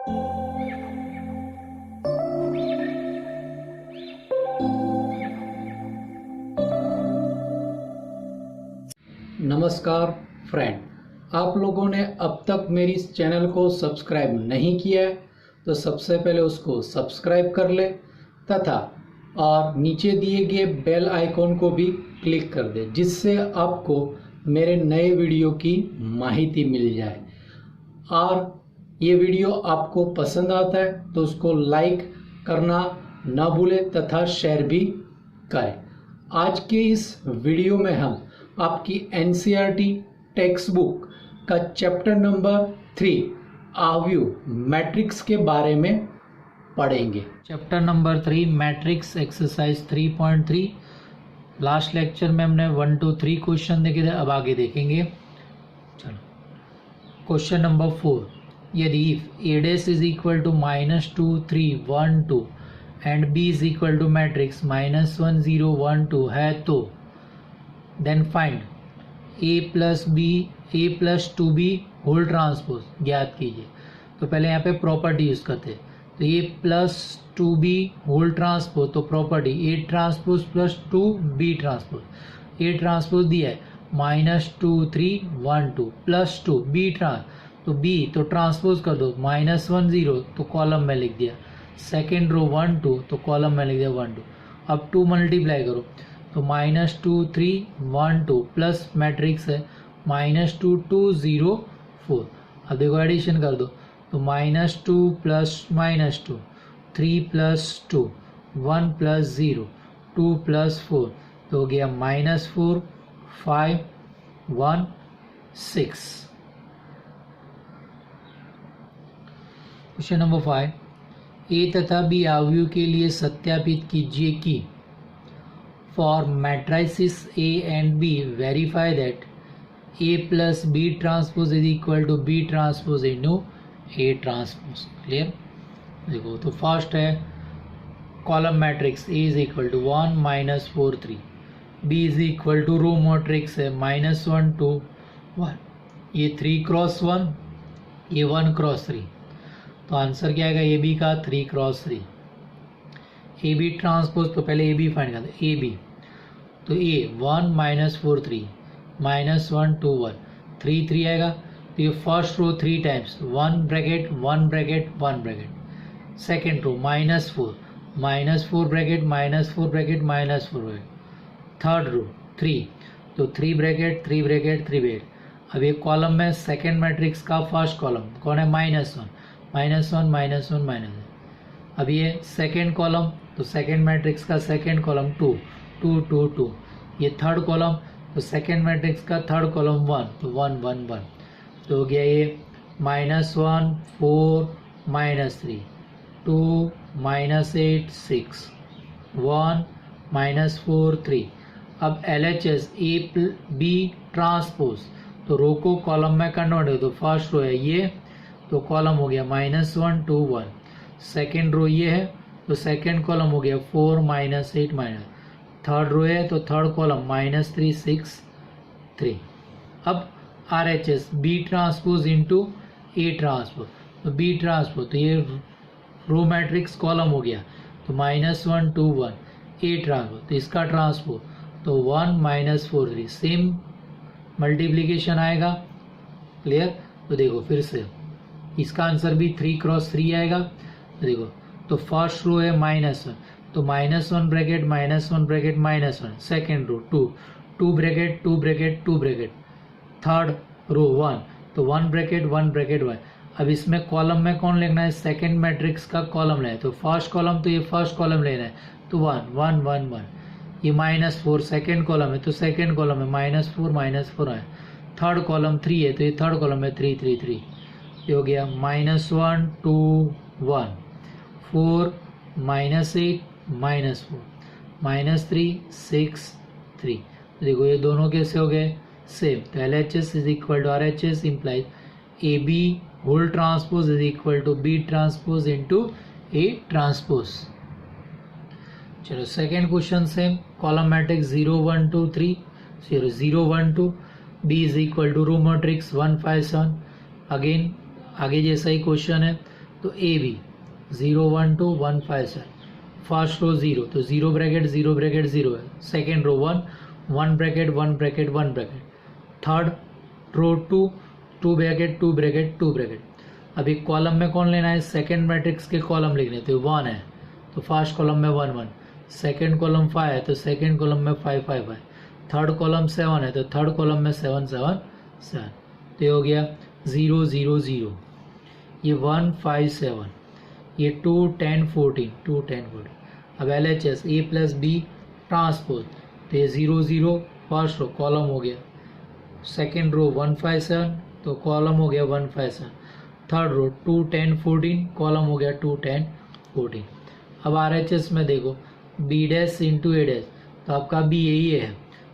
नमस्कार फ्रेंड, आप लोगों ने अब तक मेरी इस चैनल को सब्सक्राइब नहीं किया है तो सबसे पहले उसको सब्सक्राइब कर ले तथा और नीचे दिए गए बेल आइकॉन को भी क्लिक कर दे, जिससे आपको मेरे नए वीडियो की माहिती मिल जाए। और ये वीडियो आपको पसंद आता है तो उसको लाइक करना ना भूलें तथा शेयर भी करें। आज के इस वीडियो में हम आपकी NCERT टेक्स्ट बुक का चैप्टर नंबर 3 आव्यू मैट्रिक्स के बारे में पढ़ेंगे। Chapter number 3 matrix exercise 3.3। Last lecture में हमने 1 to 3 क्वेश्चन देखे थे, अब आगे देखेंगे। चलो, क्वेश्चन नंबर 4, यदि A dash is equal to -2 3 1 2 and B is equal to matrix -1 0 1 2 है तो then find A plus 2B whole transpose ज्ञात कीजिए। तो पहले यहाँ पे प्रॉपर्टी यूज करते हैं। तो A plus 2B whole transpose, तो property A transpose plus 2B transpose. A transpose दिया है -2 3 1 2 प्लस 2 B तो B तो ट्रांसपोज कर दो -1 0 तो कॉलम में लिख दिया, सेकेंड रो 1 2 तो कॉलम में लिख दिया 1 2। अब 2 मल्टीप्लाई करो तो -2 3 1 2 प्लस मैट्रिक्स है -2 2 0 4। अब देखो एडिशन कर दो तो -2 प्लस -2 3 प्लस 2 1 प्लस 0 2 प्लस 4 तो हो गया -4 5 1 6। क्वेश्चन नंबर 5, A तथा B अवयव के लिए सत्यापित कीजिए कि for matrices A and B verify that A plus B transpose is equal to B transpose into A transpose. Clear? देखो, तो फर्स्ट है column matrix A is equal to 1 -4 3, B is equal to row matrix है -1 2 1, ये 3 cross 1, ये 1 cross 3, तो answer क्या आएगा A B का 3 क्रॉस 3। ए बी ट्रांसपोज, तो पहले ए बी फाइंड करते हैं। ए बी तो ए 1 -4 3 -1 2 1 3 3 आएगा, तो ये first row 3 times 1 bracket 1 bracket 1 bracket, second row -4 bracket -4 bracket -4 bracket, third row 3 तो 3 ब्रैकेट 3 ब्रैकेट 3 ब्रैकेट। अब ये कॉलम में सेकेंड मैट्रिक्स का फर्स्ट कॉलम कौन है -1 -1 -1। अब ये सेकेंड कॉलम, तो सेकेंड मैट्रिक्स का सेकेंड कॉलम 2 2 2 2, ये थर्ड कॉलम, तो सेकेंड मैट्रिक्स का थर्ड कॉलम 1 तो 1 1 1, तो हो गया ये -1 4 -3 2 -8 6 1 -4 3। अब LHS A B ट्रांसपोज, तो रो को कॉलम में कन्वर्ट है, तो फर्स्ट रो है ये, तो कॉलम हो गया -1 2 1, सेकेंड रो ये है तो सेकेंड कॉलम हो गया 4 -8 -, थर्ड रो है तो थर्ड कॉलम -3 6 3। अब RHS B transpose into A transpose, तो B ट्रांसपोज तो ये रो मैट्रिक्स कॉलम हो गया, तो -1 2 1 A ट्रांसपोज, तो इसका ट्रांसपोज तो 1 -4 3, सेम मल्टीप्लीकेशन आएगा। क्लियर? तो देखो फिर से इसका आंसर भी 3 क्रॉस 3 आएगा। देखो, तो फर्स्ट रो है -1 तो -1 bracket -1 bracket -1, second row 2 2 bracket 2 bracket 2 bracket, third row 1 तो 1 ब्रैकेट 1 ब्रैकेट 1। अब इसमें कॉलम में कौन लेना है, सेकेंड मैट्रिक्स का कॉलम लेना है, तो फर्स्ट कॉलम तो ये फर्स्ट कॉलम लेना है, तो 1 1 1 1, ये -4 सेकेंड कॉलम है तो सेकेंड कॉलम में -4 है, थर्ड कॉलम 3 है तो ये थर्ड कॉलम में 3 3 3, ये हो गया -1 2 1 4 -8 -4 -3 6 3। देखो ये दोनों कैसे हो गए सेम, तो LHS is equal to RHS implies AB whole transpose is equal to B transpose into A transpose. चलो second question same, column matrix 0 1 2 3 0 1 2, B is equal to row matrix 1 5 7। Again आगे जैसा ही क्वेश्चन है, तो A B 0 1 2 1 5 7, first row 0 तो 0 bracket 0 bracket 0 है, second row 1 1 bracket 1 bracket 1 bracket, third row 2 2 bracket 2 bracket 2 bracket. अभी column में कौन लेना है, सेकेंड मैट्रिक्स के कॉलम लिखने, तो 1 है तो फर्स्ट कॉलम में 1 1, सेकेंड कॉलम 5 है तो सेकेंड कॉलम में 5 5 है, थर्ड कॉलम 7 है तो थर्ड कॉलम में 7 7 7, तो ये हो गया 0 0 0, ये 1 5 7, ये 2 10 14 2 10 14। अब L H S A plus B transpose, तो ये 0 0 फर्स्ट रो कॉलम हो गया, सेकेंड रो 1 5 7 तो कॉलम हो गया 1 5 7, थर्ड रो 2 10 14 कॉलम हो गया 2 10 14। अब आर एच एस में देखो बी डैश इंटू ए डैश, तो आपका बी यही है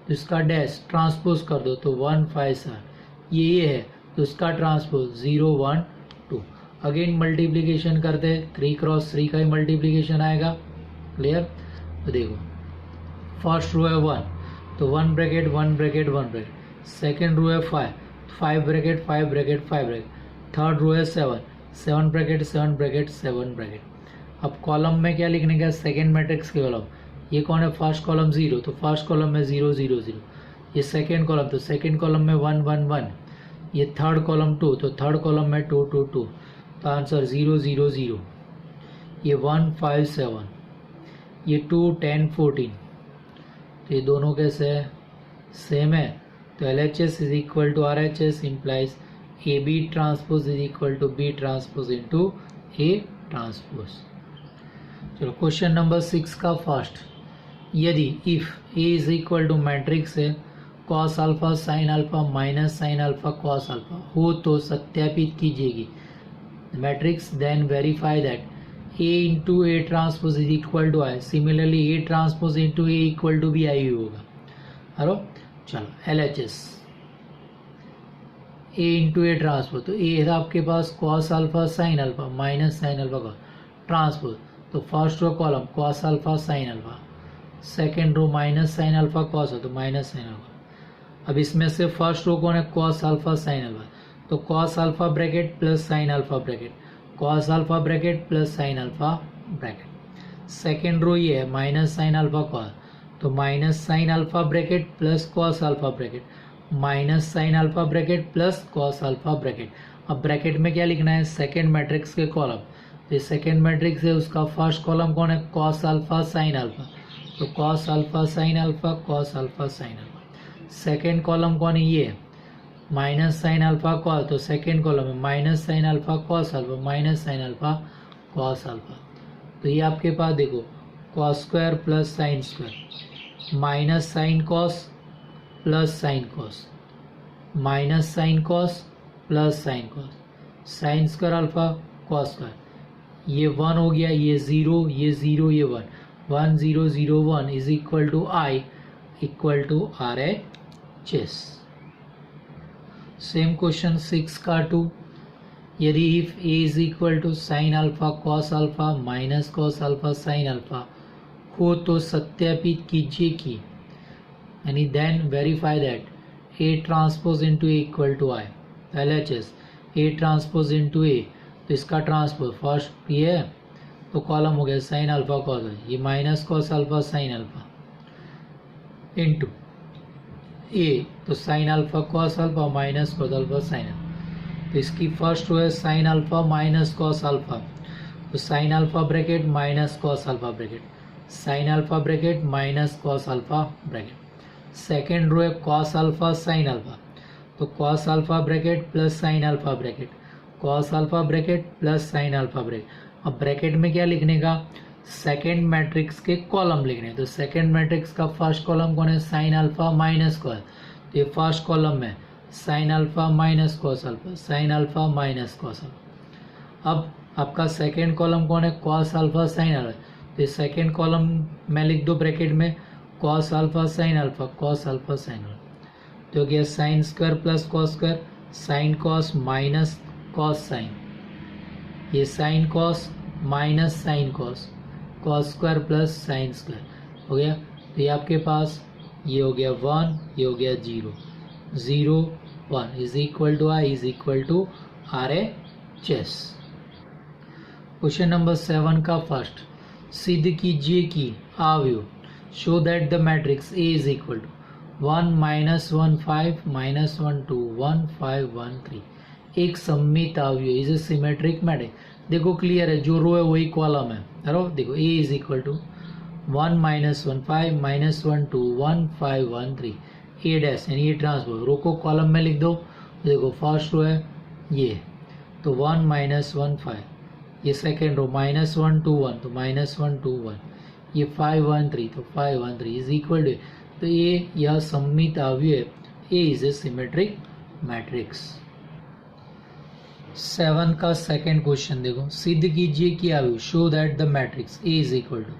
तो इसका डैश ट्रांसपोज कर दो तो 1 5 7, ये है तो इसका ट्रांसपोज 0 1 2। अगेन मल्टीप्लीकेशन करते हैं, 3 क्रॉस 3 का ही मल्टीप्लीकेशन आएगा, क्लियर। तो देखो फर्स्ट रो है 1 तो 1 bracket 1 bracket 1 bracket, second row है 5 bracket 5 bracket 5 bracket, third row है 7 ब्रैकेट 7 ब्रैकेट 7 ब्रैकेट। अब कॉलम में क्या लिखने का, सेकेंड मैट्रिक्स के कॉलम, ये कौन है फर्स्ट कॉलम 0 तो फर्स्ट कॉलम में 0 0 0, ये सेकेंड कॉलम तो सेकेंड कॉलम में 1 1 1, ये थर्ड कॉलम 2 तो थर्ड कॉलम में 2 2 2, तो आंसर 0 0 0, ये 1 5 7, ये 2 10 14, तो ये दोनों कैसे है, सेम है, तो L H S is equal to R H S implies A B transpose is equal to B transpose into A transpose. चलो क्वेश्चन नंबर 6 का फर्स्ट, यदि if A is equal to matrix है cos alpha sine alpha minus sine alpha cos alpha हो तो सत्यापित कीजिएगी matrix, then verify that A into A transpose is equal to I, similarly A transpose into A equal to B I होगा। Hello चलो L H S A into A transpose, तो A है आपके पास cos alpha sine alpha minus sine alpha का transpose, तो first row column cos alpha sine alpha, second row minus sine alpha cos है तो माइनस साइन अल्फा। अब इसमें से फर्स्ट रो कौन है, कॉस अल्फा साइन अल्फा, तो cos alpha bracket plus sine alpha bracket, cos alpha bracket plus sine alpha bracket. Second row ये है माइनस साइन अल्फा कॉस, तो minus sine alpha bracket plus cos alpha bracket, minus sine alpha bracket plus cos alpha bracket. अब bracket में क्या लिखना है, second matrix के column, ये सेकेंड मैट्रिक्स है उसका फर्स्ट कॉलम कौन है, कॉस अल्फा साइन अल्फा, तो cos alpha sine alpha cos alpha sine alpha. Second column कौन है, ये माइनस साइन अल्फा कॉस, तो सेकेंड कॉलम है minus sine alpha cos alpha minus sine alpha cos alpha. तो ये आपके पास देखो cos square plus sine square, minus sine cos plus sine cos, minus sine cos plus sine cos, sine square alpha cos square, ये 1 हो गया, ये 0 ये 0 ये 1, 1 0 0 1 is equal to I equal to R H S. Same question 6 का 2, यदि if A is equal to sine alpha cos alpha minus cos alpha sine alpha हो तो सत्यापित कीजिए कि, यानी then verify that A transpose into A equal to I, L H S A transpose into A, तो इसका transpose first ये है तो कॉलम हो गया साइन अल्फा कॉस, ये minus cos alpha sine alpha into A, तो sine alpha cos alpha minus cos alpha sine alpha, तो इसकी फर्स्ट रो है sine alpha minus cos alpha, तो sine alpha bracket minus cos alpha bracket, sine alpha bracket minus cos alpha bracket. Second row है cos alpha sine alpha, तो cos alpha bracket plus sine alpha bracket, cos alpha bracket plus sine alpha bracket. अब bracket में क्या लिखने का, second matrix के column लिखने, तो सेकेंड मैट्रिक्स का फर्स्ट कॉलम कौन है, साइन अल्फा माइनस कॉस, तो ये फर्स्ट कॉलम में sign alpha minus cos alpha sine alpha minus cos alpha. अब आपका सेकेंड कॉलम कौन है, कॉस अल्फा साइन अल्फा, तो सेकेंड कॉलम में लिख दो ब्रैकेट में cos alpha sine alpha cos alpha sine alpha, तो गया sine square plus cos square, sine cos minus cos sine, ये sine cos minus sine cos, cos square plus sine square हो गया। तो ये आपके पास ये हो गया 1, ये हो गया 0 0 1 is equal to I is equal to R H S. Question number 7 का फर्स्ट, सिद्ध कीजिए कि अवयव show that the matrix A is equal to 1 -1 5 -1 2 1 5 1 3 एक सममित अवयव इज ए सिमेट्रिक मैट्रिक्स। देखो क्लियर है, जो रो है वही कॉलम है। देखो A is equal to 1 -1 5 -1 2 1 5 1 3 A dash यानी ये ट्रांसपोज। रो को कॉलम में लिख दो। देखो फर्स्ट रो है ये, तो 1 -1 5, ये सेकेंड रो -1 2 1, तो -1 2 1, ये 5 1 3, तो 5 1 3 इज इक्वल टू, तो ये यह सममित अवयव A is a symmetric matrix. 7 का सेकेंड क्वेश्चन देखो, सिद्ध कीजिए कि अवयव show that the matrix A is equal to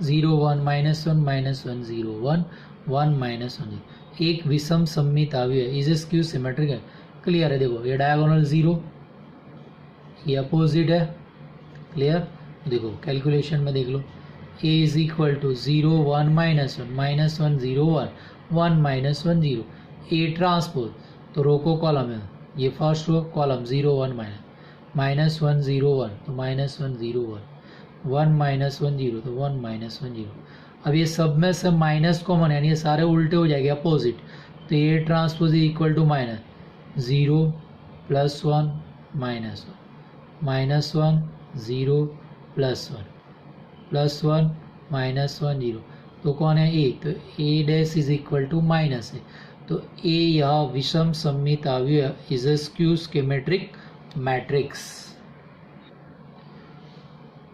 0 1 -1 -1 0 1 1 -1 0 एक विषम सममित अवयव इज ए स्क्यू सिमेट्रिक है। क्लियर है, देखो ये डायगोनल 0, ये अपोजिट है। क्लियर, देखो कैलकुलेशन में देख लो, a is equal to 0 1 -1 -1 0 1 1 -1 0 A transpose, तो रो को कॉलम है, ये फर्स्ट रो कॉलम 0 1 -1 0 1, तो -1 0 1 1 -1 0, तो 1 -1 0। अब ये सब में से माइनस कॉमन यानी ये सारे उल्टे हो जाएंगे अपोजिट, तो A transpose is equal to -0 +1 -1 0 +1 +1 -1 0, तो कौन है ए, तो A dash is equal to minus है, तो ए यह विषम सममित अवयव is a skew symmetric matrix.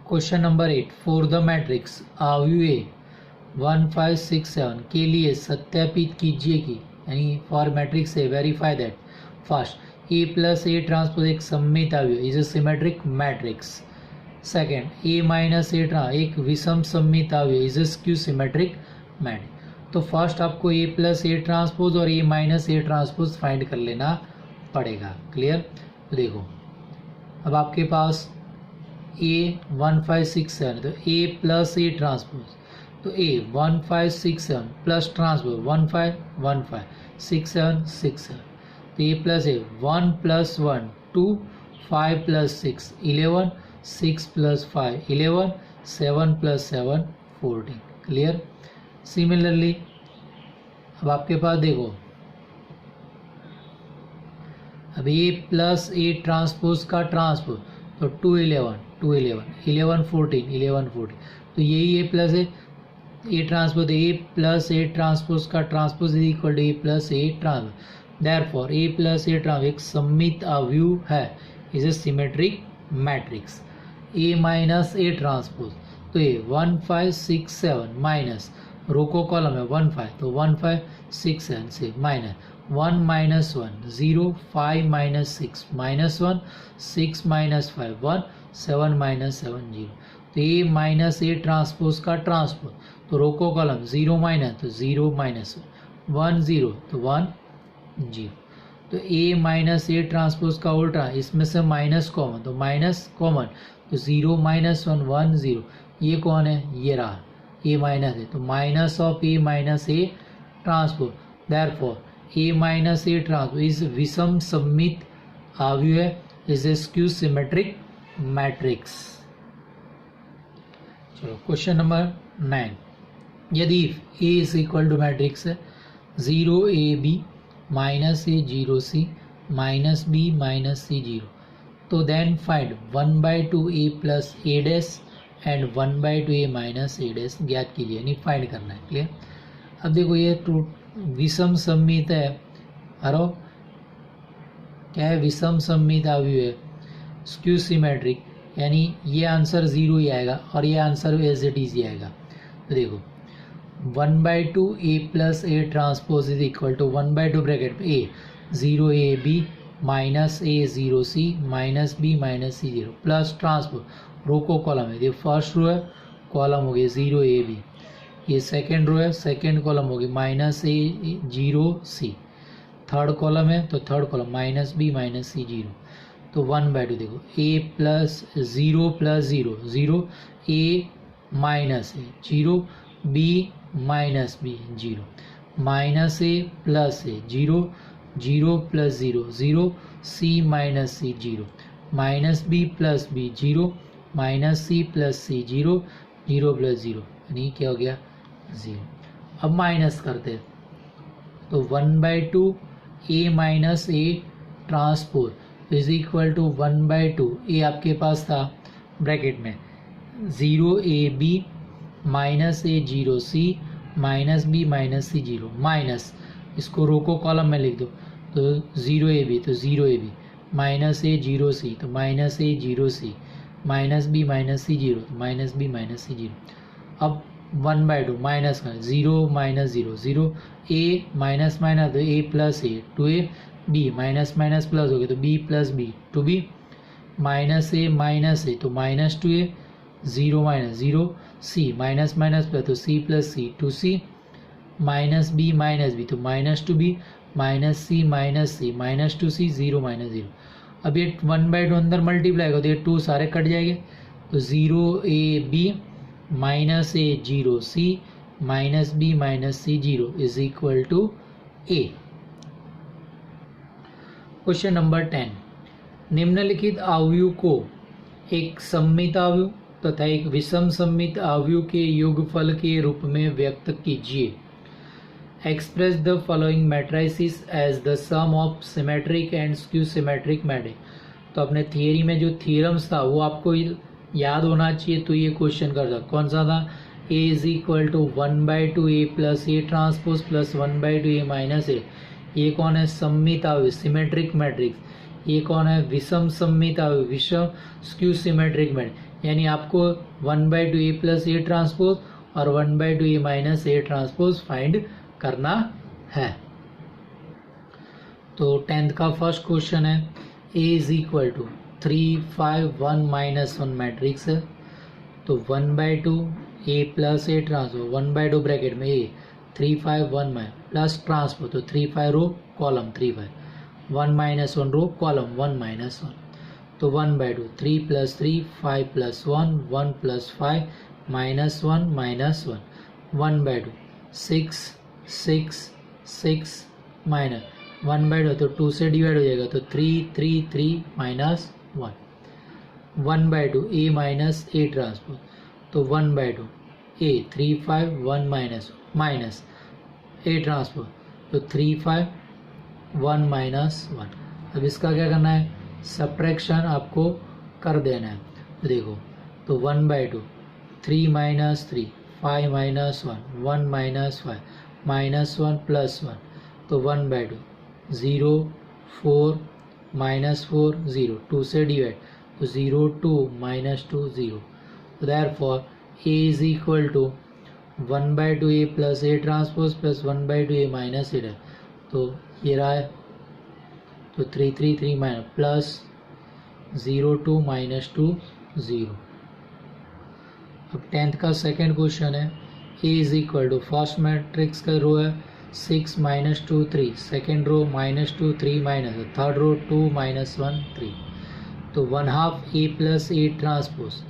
Question number 8, for the matrix अवयव 1 5 6 7 के लिए सत्यापित कीजिए कि, यानी for matrix A verify that first A plus A transpose एक सममित अवयव is a symmetric matrix. Second, A minus A एक विषम सममित अवयव is a skew symmetric matrix. तो फर्स्ट आपको ए प्लस ए ट्रांसपोज और A minus A transpose find कर लेना पड़ेगा। क्लियर, तो देखो अब आपके पास ए 1 5 6 7, तो ए प्लस ए ट्रांसपोज, तो ए 1 5 6 7 प्लस ट्रांसपोज 1 5 1 5 6 7 6 7, तो A plus A 1 + 1 2 5 + 6 11 6 + 5 11 7 + 7 14। Clear, similarly अब आपके पास देखो, अब ए प्लस ए ट्रांसपोज का ट्रांसपोज, तो 2 11 2 11 11 14 11 14, तो यही A plus A transpose, A plus A transpose का transpose is equal to A plus A transpose. Therefore A plus A transpose एक सममित अवयव है, is a symmetric matrix. A minus A transpose, तो ए 1 5 6 7 माइनस रो को column है 1 5, तो 1 5 6 7 से माइनस 1 -1 0 5 -6 -1 6 -5 1 7 -7 0, तो ए माइनस ए ट्रांसपोज का ट्रांसपोज, तो रो को कॉलम 0 माइनस, तो 0 -1 0, तो 1 0, तो ए माइनस ए ट्रांसपोज का उल्टा, इसमें से माइनस कॉमन, तो माइनस कॉमन, तो 0 -1 1 0, ये कौन है, ये रहा ए माइनस है, तो minus of A minus A transpose. Therefore A minus A transpose is विषम सममित अवयव is a skew symmetric matrix. चलो क्वेश्चन नंबर 9, यदि ए इज इक्वल टू मैट्रिक्स है 0 AB -A 0 C -B -C 0, तो then find 1/2 A plus A dash and 1/2 A minus A dash ज्ञात कीजिए, यानी फाइंड करना है। क्लियर, अब देखो ये विषम सममित है, हरो क्या है, विषम सममित अवयव है, स्क्यू सिमेट्रिक, यानी ये आंसर 0 ही आएगा और ये आंसर एज इट इज ही आएगा। तो देखो 1/2 A plus A transpose is equal to 1/2 bracket A 0 AB minus A 0 C minus B minus C 0 plus transpose row को कॉलम है, ये फर्स्ट रो है, कॉलम हो गया 0 AB, ये सेकेंड रो है, सेकेंड कॉलम होगी minus A 0 C, third column है तो third column minus B minus C 0, तो 1/2 देखो A plus 0 plus 0 0 A minus A 0 B minus B 0 minus A plus A 0 0 plus 0 0 C minus C 0 minus B plus B 0 minus C plus C, zero, zero plus zero, यानी क्या हो गया, zero. अब minus करते हैं, तो 1/2 A minus A transpose is equal to 1/2 A आपके पास था ब्रैकेट में 0 A B minus A 0 C minus B minus C 0, minus इसको रो को कॉलम में लिख दो, तो 0 ए बी तो 0 ए बी, माइनस ए 0 सी तो minus A 0 C, minus B minus C 0 तो माइनस बी माइनस सी 0। अब 1/2 माइनस कर, 0 माइनस 0 0, ए माइनस माइनस तो A plus A, two A B minus minus plus हो गया तो B plus B, two B minus A तो minus two A, 0 minus 0 C minus minus plus तो C plus C, two C minus B तो minus two B minus C minus two C, 0 minus 0। अब ये 1/2 अंदर multiply करो तो ये 2 सारे कट जाएंगे, तो 0 A B minus A 0 C minus B minus C 0 is equal to A. Question number 10, निम्नलिखित अवयव को एक सममित अवयव तथा एक विषम सममित अवयव के योगफल के रूप में व्यक्त कीजिए। Express the following matrices as the sum of symmetric and skew symmetric matrix. तो अपने थियरी में जो थ्योरम्स था वो आपको याद होना चाहिए, तो ये क्वेश्चन कर सकते। कौन सा था, A is equal to 1/2 A plus A transpose plus 1/2 A minus A. ये कौन है, सममित अवयव सिमेट्रिक मैट्रिक्स। ये कौन है, विषम सममित अवयव विषम स्क्यू सिमेट्रिक मैट्रिक्स। यानी आपको 1/2 ए प्लस ए ट्रांसपोज और 1/2 A minus A transpose find करना है। तो 10th का फर्स्ट क्वेश्चन है, A is equal to 3 5 1 minus 1 matrix है, तो 1/2 A plus A transpose 1/2 bracket में ए 3 5 1 माइनस प्लस ट्रांसपोज तो 3 5 row column 3 5 1 minus 1 row column 1 minus 1, तो 1/2 3 plus 3 5 plus 1 1 plus 5 minus 1 minus 1 1/2 6 6 6 minus 1/2 तो 2 से डिवाइड हो जाएगा तो 3 3 3 minus 1 1/2 A minus A transpose तो 1/2 ए 3 5 1 माइनस माइनस ए ट्रांसपोज तो 3 5 1 माइनस 1। अब इसका क्या करना है, सब्ट्रैक्शन आपको कर देना है। तो देखो, तो 1/2 3 minus 3 5 minus 1 1 minus 5 minus 1 plus 1 तो 1/2 0 4 माइनस 4 0 2 से डिवाइड तो 0 2 minus 2 0। Therefore A is equal to 1/2 A plus A transpose plus 1/2 A minus A. तो ये रहा है, तो 3 3 3 माइनस प्लस 0 2 माइनस 2 0। अब 10th का सेकेंड क्वेश्चन है, A is equal to first matrix का रो है 6 minus 2 3, second row minus 2 3 minus, third row 2 minus 1 3, तो 1/2 ए प्लस ए ट्रांसपोज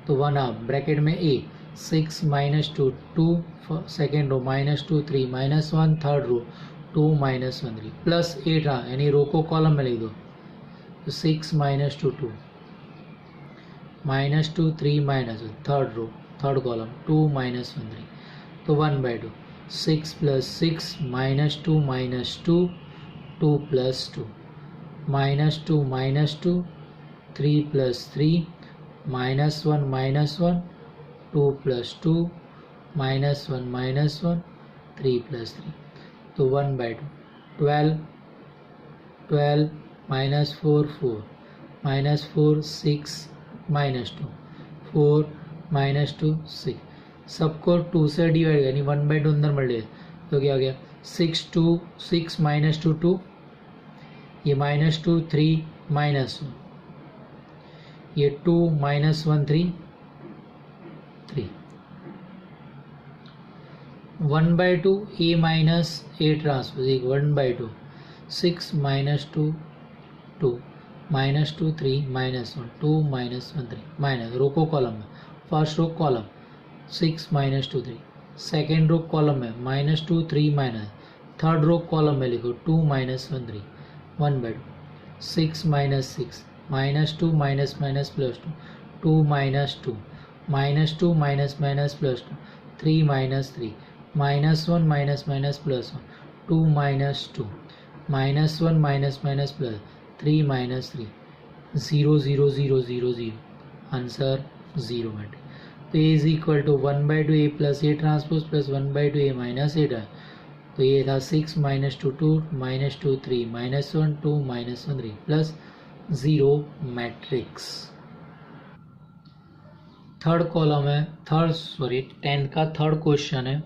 तो 1/2 ब्रैकेट में A 6 minus 2 2, second row minus 2 3 minus 1, third row 2 minus 1 3 plus A यानी row को column में लिख दो, तो 6 minus 2 2 minus 2 3 minus third row third column 2 minus 1 3, तो 1/2 6 plus 6 minus 2 2 plus 2 minus 2 3 plus 3 minus 1 2 plus 2 minus 1 3 plus 3, तो 1/2 12 minus 4 4 minus 4 6 minus 2 4 minus 2 6, सबको 2 से डिवाइड यानी 1/2 अंदर मल्टीप्लाई तो क्या हो गया 6 2 6 माइनस 2 2, ये माइनस 2 3 माइनस 1, ये 2 minus 1 3 3, 1/2 A minus A transpose 1/2 6 minus 2 2 minus 2 3 minus 1 2 minus 1 3 minus row को कॉलम में first row column 6 minus 2 3, second row column में minus 2 3 minus, third row column में लिखो 2 minus 1 3 1/2 6 minus 6 minus 2 minus minus plus 2 2 minus 2 minus 2 minus minus plus 2 3 minus 3 minus 1 minus minus plus 1 2 minus 2 minus 1 minus minus plus 3 minus 3 0 0 0 0 0 answer 0 matrix. तो A is equal to 1/2 A plus A transpose plus 1/2 A minus A. तो ये था 6 minus 2 2 minus 2 3 minus 1 2 minus 1 3 plus 0 matrix. Third column है 10th का third question है।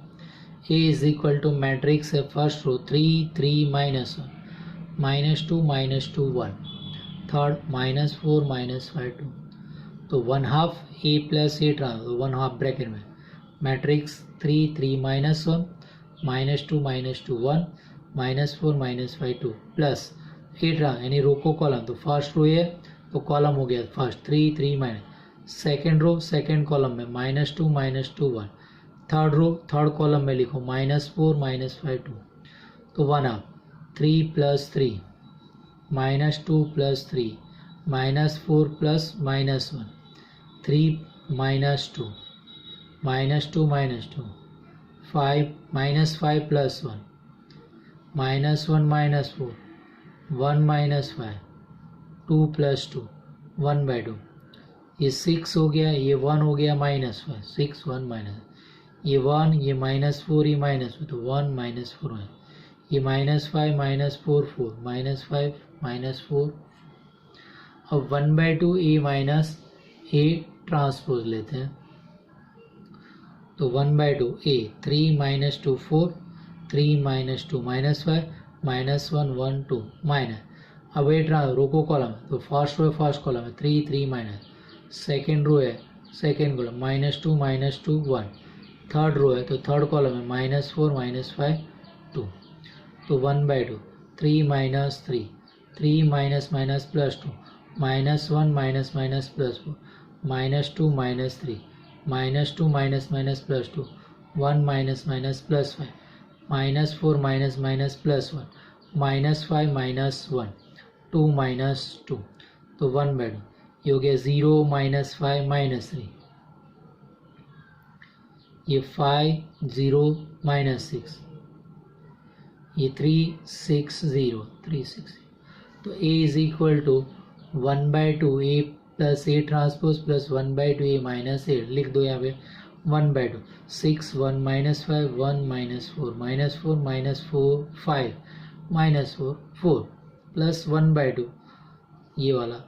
A is equal to matrix है first row 3 3 minus 1 minus 2 minus 2 1 third minus 4 minus 5 2। तो 1/2 A plus A transpose 1/2 bracket में matrix 3 3 minus 1 minus 2 minus 2 1 minus 4 minus 5 2 plus A trans यानी row को column. तो first row है तो column हो गया first 3 3 minus second row second column में minus 2 1 third row third column में लिखो माइनस 4 माइनस 5 2। तो 1/2 3 plus 3 minus 2 plus 3 minus 4 plus minus 1 3 minus 2 minus 2 minus 2 5 minus 5 plus 1 minus 1 minus 4 1 minus 5 2 plus 2 1/2। ये 6 हो गया ये 1 हो गया माइनस 5 6 1 माइनस ये 1 ये माइनस 4 ये माइनस 4 तो 1 माइनस 4 है ये माइनस 5 माइनस 4 4 माइनस 5 माइनस 4। अब 1/2 ए माइनस ए ट्रांसपोज लेते हैं। तो 1/2 ए 3 minus 2 4 3 minus 2 minus 5 minus 1 1 2 minus. अब ए रो को कॉलम तो फर्स्ट रो है फर्स्ट कॉलम है 3 3 माइनस सेकेंड रो है second column minus 2 1 third row है तो थर्ड कॉलम है माइनस 4 माइनस 5 2। तो 1/2 3 minus 3 3 minus minus plus 2 minus 1 minus minus plus 4 minus 2 minus 3 minus 2 minus minus plus 2 1 minus minus plus 5 minus 4 minus minus plus 1 minus 5 minus 1 2 minus 2। तो 1/2 ये हो गया 0 minus 5 minus 3 ये 5 0 minus 6 ये 3 6 0 3 6। तो a is equal to 1/2 A plus A transpose plus 1/2 A minus A लिख दो यहाँ पे 1/2 6 1 minus 5 1 minus 4 minus 4 minus 4 5 minus 4 4 plus 1/2 ये वाला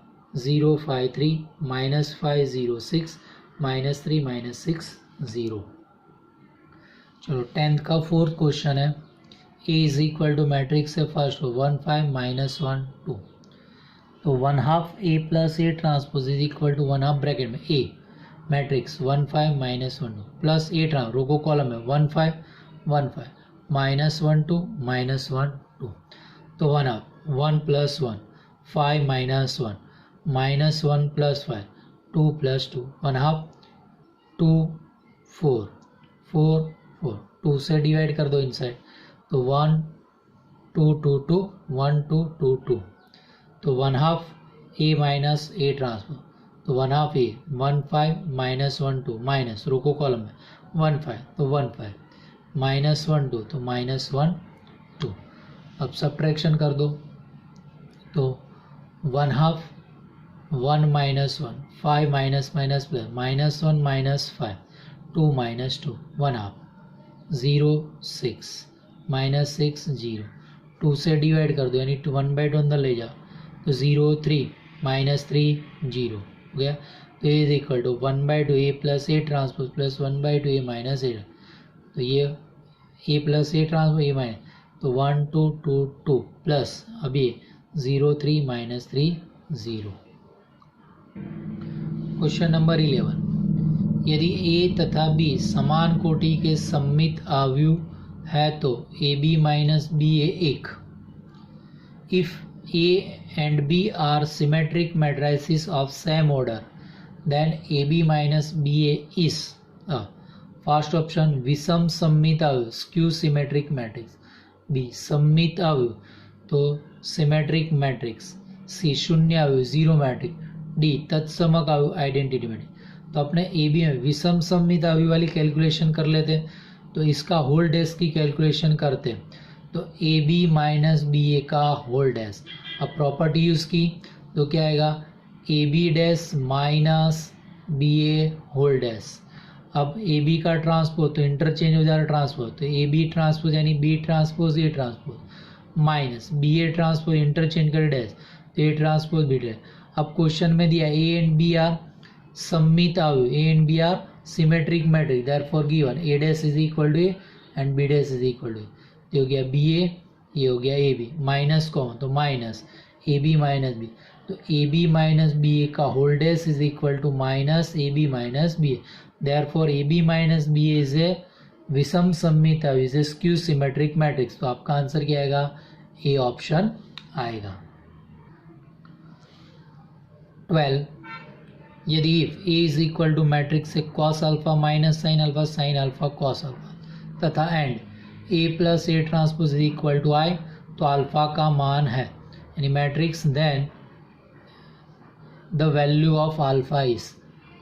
0 5 3 माइनस 5 0 6 माइनस 3 माइनस 6 0। चलो 10th का फोर्थ क्वेश्चन है। A is equal to matrix है फर्स्ट 1 5 माइनस 1 2। तो 1/2 A plus A transpose is equal to 1/2 bracket में A matrix 1 5 minus 1 2 plus A trans row को column में 1 5 माइनस 1 2 माइनस 1 2। तो 1/2 1 plus 1 5 minus 1 minus 1 plus 5 2 plus 2 1/2 2 4 4 4 2 से divide कर दो inside. तो 1 2 2 2 1 2 2 2। तो 1/2 ए माइनस ए ट्रांसपोज तो 1/2 ए 1 5 माइनस 1 2 माइनस रो को कॉलम में 1 5 तो 1 5 माइनस 1 2 तो माइनस 1 2। अब सब्ट्रैक्शन कर दो तो 1/2 1 minus 1 5 minus minus plus minus 1 minus 5 2 minus 2 1/2 0 6 minus 6 0 2 से डिवाइड कर दो यानी 1/2 अंदर ले जाओ तो 0 3 माइनस 3 0 हो गया। तो A is equal to 1/2 A plus A transpose plus 1/2 A minus A. तो ये A plus A transpose A minus तो 1 2 2 2 प्लस अब ये 0 3 माइनस 3 0। क्वेश्चन नंबर 11 यदि ए तथा बी समान कोटि के सममित आव्यूह है तो A B minus B A एक। If A and B are symmetric matrices of same order then A B minus B A is first option विषम सममित आव्यूह स्क्यू सिमेट्रिक मैट्रिक्स बी सममित आव्यूह तो सिमेट्रिक मैट्रिक्स सी शून्य आव्यूह zero matrix D तत्समक आइडेंटिटी मैट्रिक्स। तो अपने ए बी में विषम सममित अवयव वाली कैलकुलेशन कर लेते हैं, तो इसका होल डैश की कैलकुलेशन करते हैं। तो A B minus B A का होल डैश। अब प्रॉपर्टी यूज़ की तो क्या आएगा, A B dash minus B A whole dash. अब ए बी का ट्रांसपोज तो इंटरचेंज हो जा रहा ट्रांसपोज, तो ए बी ट्रांसपोज यानी B transpose A transpose minus B A transpose interchange कर डैश तो ए ट्रांसपोज बी डैश। अब क्वेश्चन में दिया ए एंड बी आर सममित अवयव, ए and B are symmetric matrix, therefore given A dash is equal to A and B dash is equal to A. ये हो गया बी ए, ये हो गया ए बी, माइनस कॉमन तो minus A B minus B, तो A B minus B A का whole dash is equal to minus A B minus B A. Therefore A B minus B A is a विषम सममित अवयव, is a skew symmetric matrix. तो आपका answer क्या आएगा, A option आएगा। 12 यदि if A is equal to matrix से cos alpha minus sine alpha cos alpha तथा and A plus A transpose is equal to I, तो अल्फा का मान है यानी matrix, then the value of alpha is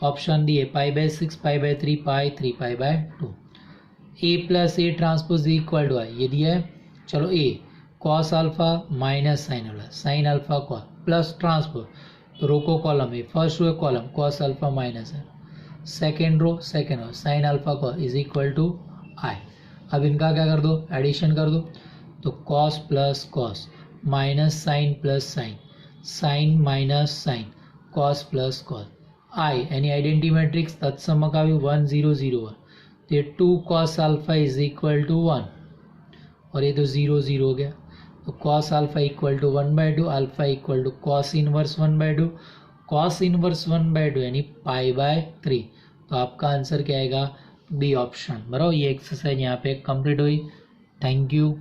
option D है pi by 6, pi by 3, pi 3 pi by 2। A plus A transpose is equal to I, ये दिया है। चलो A cos alpha minus sine alpha cos plus transpose, तो row को column में, first row column cos alpha minus है, second row sine alpha cos is equal to I. अब इनका क्या कर दो, एडिशन कर दो, तो cos plus cos minus sine plus sine minus sine cos plus cos I यानी आइडेंटिटी मैट्रिक्स तत्समक अवयव 1 0 0 1, तो ये 2 cos alpha is equal to 1 और ये तो 0 0 हो गया, तो cos alpha equal to 1/2, alpha equal to cos inverse 1/2, cos inverse 1/2 यानी पाई बाय 3। तो आपका आंसर क्या आएगा, बी ऑप्शन। बराबर, ये एक्सरसाइज यहाँ पे कंप्लीट हुई। Thank you.